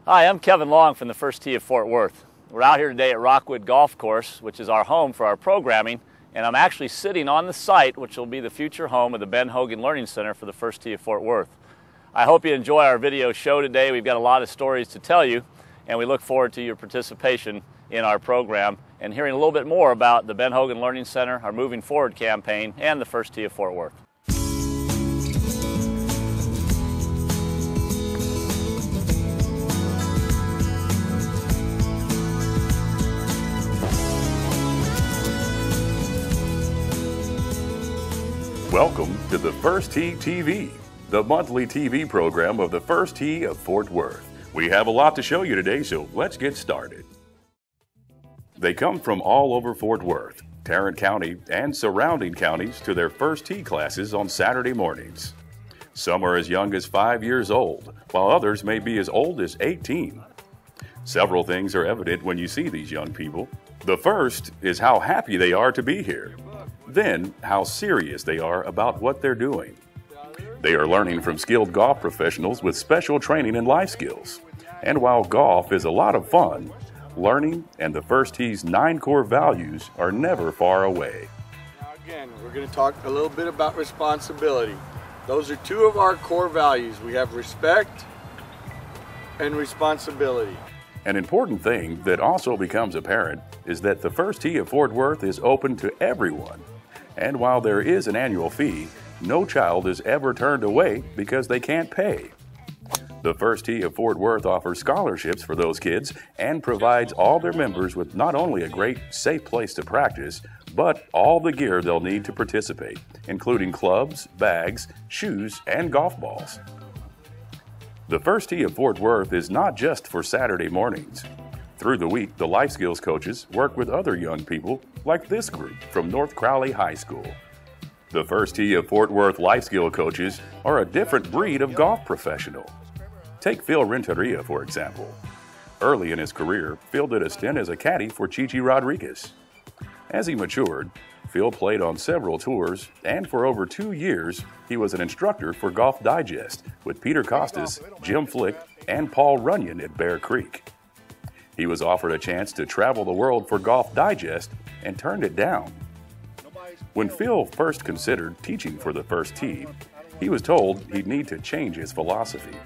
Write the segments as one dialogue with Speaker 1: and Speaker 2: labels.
Speaker 1: Hi, I'm Kevin Long from the First Tee of Fort Worth. We're out here today at Rockwood Golf Course, which is our home for our programming, and I'm actually sitting on the site which will be the future home of the Ben Hogan Learning Center for the First Tee of Fort Worth. I hope you enjoy our video show today. We've got a lot of stories to tell you, and we look forward to your participation in our program and hearing a little bit more about the Ben Hogan Learning Center, our Moving Forward campaign, and the First Tee of Fort Worth.
Speaker 2: Welcome to the First Tee TV, the monthly TV program of the First Tee of Fort Worth. We have a lot to show you today, so let's get started. They come from all over Fort Worth, Tarrant County, and surrounding counties to their First Tee classes on Saturday mornings. Some are as young as 5 years old, while others may be as old as 18. Several things are evident when you see these young people. The first is how happy they are to be here. Then, how serious they are about what they're doing. They are learning from skilled golf professionals with special training and life skills. And while golf is a lot of fun, learning and the First Tee's 9 core values are never far away.
Speaker 3: Now again, we're going to talk a little bit about responsibility. Those are 2 of our core values. We have respect and responsibility.
Speaker 2: An important thing that also becomes apparent is that the First Tee of Fort Worth is open to everyone. And while there is an annual fee, no child is ever turned away because they can't pay. The First Tee of Fort Worth offers scholarships for those kids and provides all their members with not only a great, safe place to practice, but all the gear they'll need to participate, including clubs, bags, shoes, and golf balls. The First Tee of Fort Worth is not just for Saturday mornings. Through the week, the life skills coaches work with other young people like this group from North Crowley High School. The First Tee of Fort Worth life skill coaches are a different breed of golf professional. Take Phil Renteria, for example. Early in his career, Phil did a stint as a caddy for Chichi Rodriguez. As he matured, Phil played on several tours, and for over 2 years, he was an instructor for Golf Digest with Peter Costas, Jim Flick, and Paul Runyon at Bear Creek. He was offered a chance to travel the world for Golf Digest and turned it down. When Phil first considered teaching for the First Tee, he was told he'd need to change his philosophy.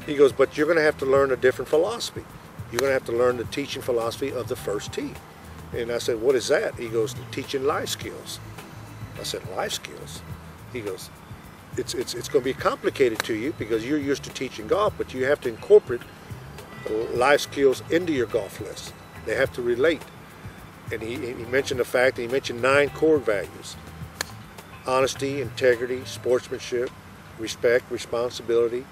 Speaker 4: He goes, but you're going to have to learn a different philosophy. You're going to have to learn the teaching philosophy of the First Tee. And I said, what is that? He goes, teaching life skills. I said, life skills? He goes, it's going to be complicated to you because you're used to teaching golf, but you have to incorporate life skills into your golf lesson. They have to relate. And he mentioned the fact that he mentioned 9 core values: honesty, integrity, sportsmanship, respect, responsibility,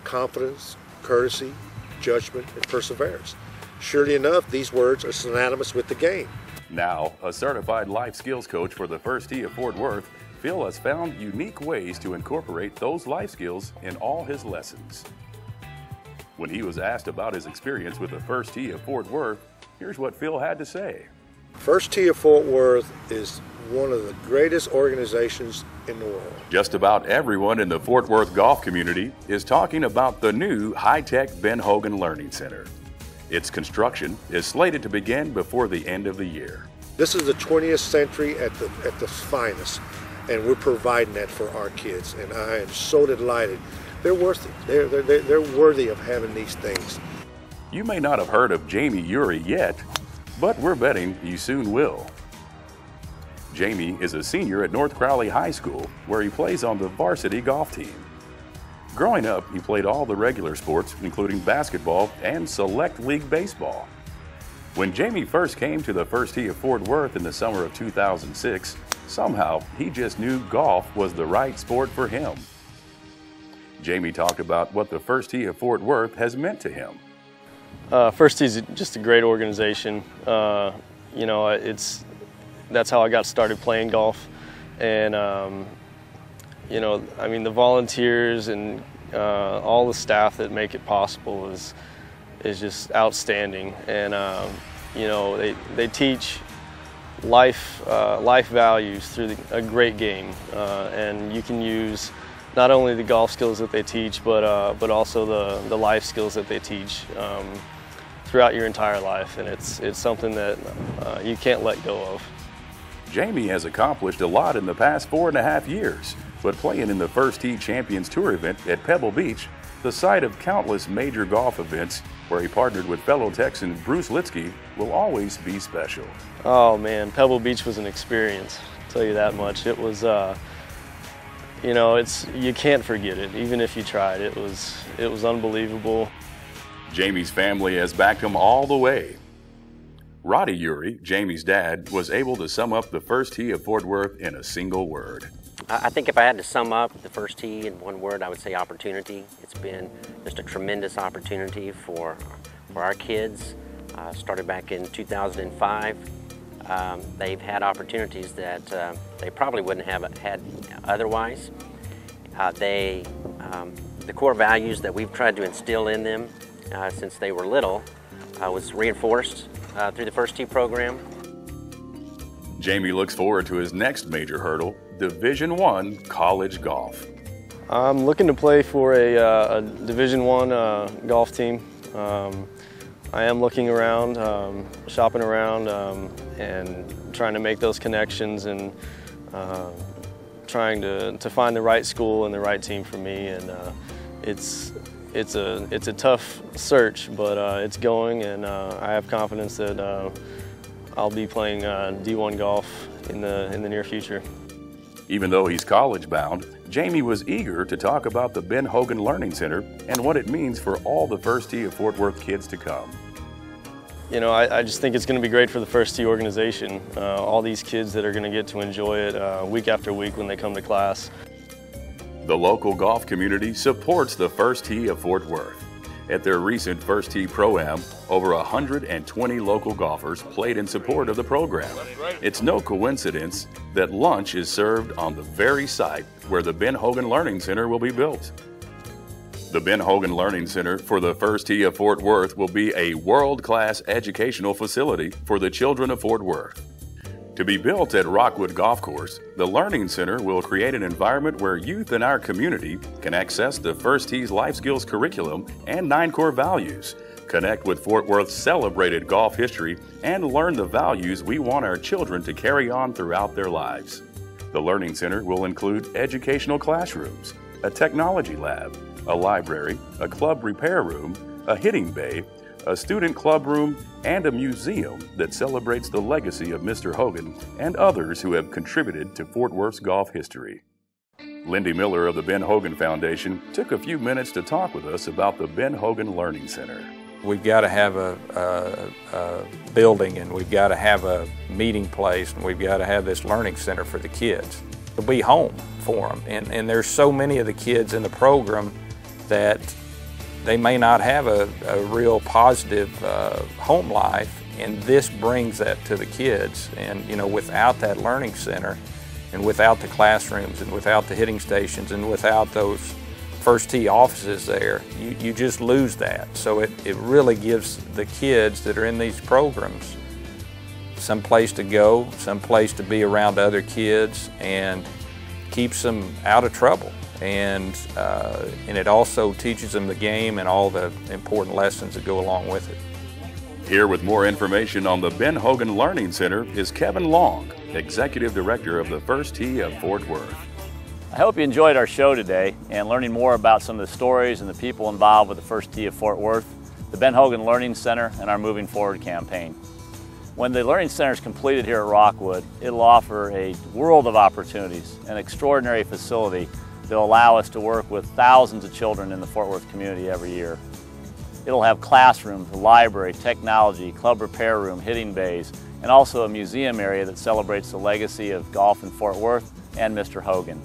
Speaker 4: confidence, courtesy, judgment, and perseverance. Surely enough, these words are synonymous with the game.
Speaker 2: Now, a certified life skills coach for the First Tee of Fort Worth, Phil has found unique ways to incorporate those life skills in all his lessons. When he was asked about his experience with the First Tee of Fort Worth, here's what Phil had to say.
Speaker 4: First Tee of Fort Worth is one of the greatest organizations in the world.
Speaker 2: Just about everyone in the Fort Worth golf community is talking about the new high-tech Ben Hogan Learning Center. Its construction is slated to begin before the end of the year.
Speaker 4: This is the 20th century at the finest, and we're providing that for our kids, and I am so delighted. They're worth it. They're worthy of having these things.
Speaker 2: You may not have heard of Jamie Urey yet, but we're betting you soon will. Jamie is a senior at North Crowley High School, where he plays on the varsity golf team. Growing up, he played all the regular sports, including basketball and select league baseball. When Jamie first came to the First Tee of Fort Worth in the summer of 2006, somehow he just knew golf was the right sport for him. Jamie talked about what the First Tee of Fort Worth has meant to him.
Speaker 5: First Tee is just a great organization. You know, that's how I got started playing golf, and you know, I mean, the volunteers and all the staff that make it possible is just outstanding. And you know, they teach life values through a great game, and you can use not only the golf skills that they teach, but also the life skills that they teach throughout your entire life, and it's something that you can't let go of.
Speaker 2: Jamie has accomplished a lot in the past 4.5 years, but playing in the First Tee Champions Tour event at Pebble Beach, the site of countless major golf events where he partnered with fellow Texan Bruce Litsky, will always be special.
Speaker 5: Oh man, Pebble Beach was an experience, I'll tell you that much. It was, you know, you can't forget it, even if you tried. It was unbelievable.
Speaker 2: Jamie's family has backed him all the way. Roddy Uri, Jamie's dad, was able to sum up the First Tee of Fort Worth in a single word.
Speaker 6: I think if I had to sum up the First Tee in one word, I would say opportunity. It's been just a tremendous opportunity for our kids. Started back in 2005. They've had opportunities that they probably wouldn't have had otherwise. The core values that we've tried to instill in them since they were little was reinforced through the First Tee program.
Speaker 2: Jamie looks forward to his next major hurdle, Division I college golf.
Speaker 5: I'm looking to play for a Division I golf team. I am looking around, shopping around, and trying to make those connections, and trying to find the right school and the right team for me. And it's a tough search, but it's going, and I have confidence that I'll be playing D1 golf in the near future.
Speaker 2: Even though he's college bound, Jamie was eager to talk about the Ben Hogan Learning Center and what it means for all the First Tee of Fort Worth kids to come.
Speaker 5: You know, I just think it's going to be great for the First Tee organization. All these kids that are going to get to enjoy it week after week when they come to class.
Speaker 2: The local golf community supports the First Tee of Fort Worth. At their recent First Tee Pro-Am, over 120 local golfers played in support of the program. It's no coincidence that lunch is served on the very site where the Ben Hogan Learning Center will be built. The Ben Hogan Learning Center for the First Tee of Fort Worth will be a world-class educational facility for the children of Fort Worth. To be built at Rockwood Golf Course, the Learning Center will create an environment where youth in our community can access the First Tee's life skills curriculum and 9 core values, connect with Fort Worth's celebrated golf history, and learn the values we want our children to carry on throughout their lives. The Learning Center will include educational classrooms, a technology lab, a library, a club repair room, a hitting bay, a student club room, and a museum that celebrates the legacy of Mr. Hogan and others who have contributed to Fort Worth's golf history. Lindy Miller of the Ben Hogan Foundation took a few minutes to talk with us about the Ben Hogan Learning Center.
Speaker 7: We've got to have a building, and we've got to have a meeting place, and we've got to have this learning center for the kids to be home for them. And there's so many of the kids in the program that they may not have a real positive home life, and this brings that to the kids. And you know, without that learning center, and without the classrooms, and without the hitting stations, and without those First Tee offices there, you just lose that. So it really gives the kids that are in these programs some place to go, some place to be around other kids, and keeps them out of trouble. And it also teaches them the game and all the important lessons that go along with it.
Speaker 2: Here with more information on the Ben Hogan Learning Center is Kevin Long, Executive Director of the First Tee of Fort Worth.
Speaker 1: I hope you enjoyed our show today and learning more about some of the stories and the people involved with the First Tee of Fort Worth, the Ben Hogan Learning Center, and our Moving Forward campaign. When the Learning Center is completed here at Rockwood, it'll offer a world of opportunities, an extraordinary facility that will allow us to work with thousands of children in the Fort Worth community every year. It'll have classrooms, a library, technology, club repair room, hitting bays, and also a museum area that celebrates the legacy of golf in Fort Worth and Mr. Hogan.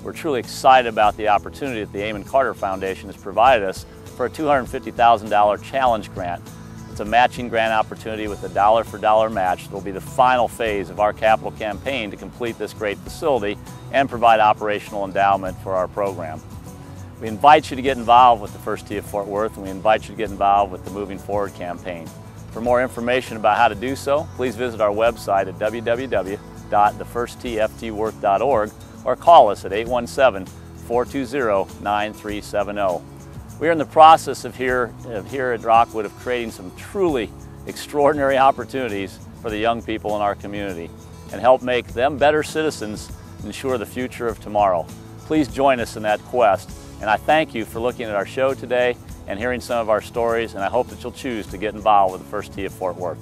Speaker 1: We're truly excited about the opportunity that the Amon Carter Foundation has provided us for a $250,000 challenge grant. It's a matching grant opportunity with a dollar-for-dollar match that will be the final phase of our capital campaign to complete this great facility and provide operational endowment for our program. We invite you to get involved with the First Tee of Fort Worth, and we invite you to get involved with the Moving Forward campaign. For more information about how to do so, please visit our website at www.thefirsttftworth.org or call us at 420-9370. We are in the process of here at Rockwood of creating some truly extraordinary opportunities for the young people in our community and help make them better citizens and ensure the future of tomorrow. Please join us in that quest, and I thank you for looking at our show today and hearing some of our stories, and I hope that you'll choose to get involved with the First Tee of Fort Worth.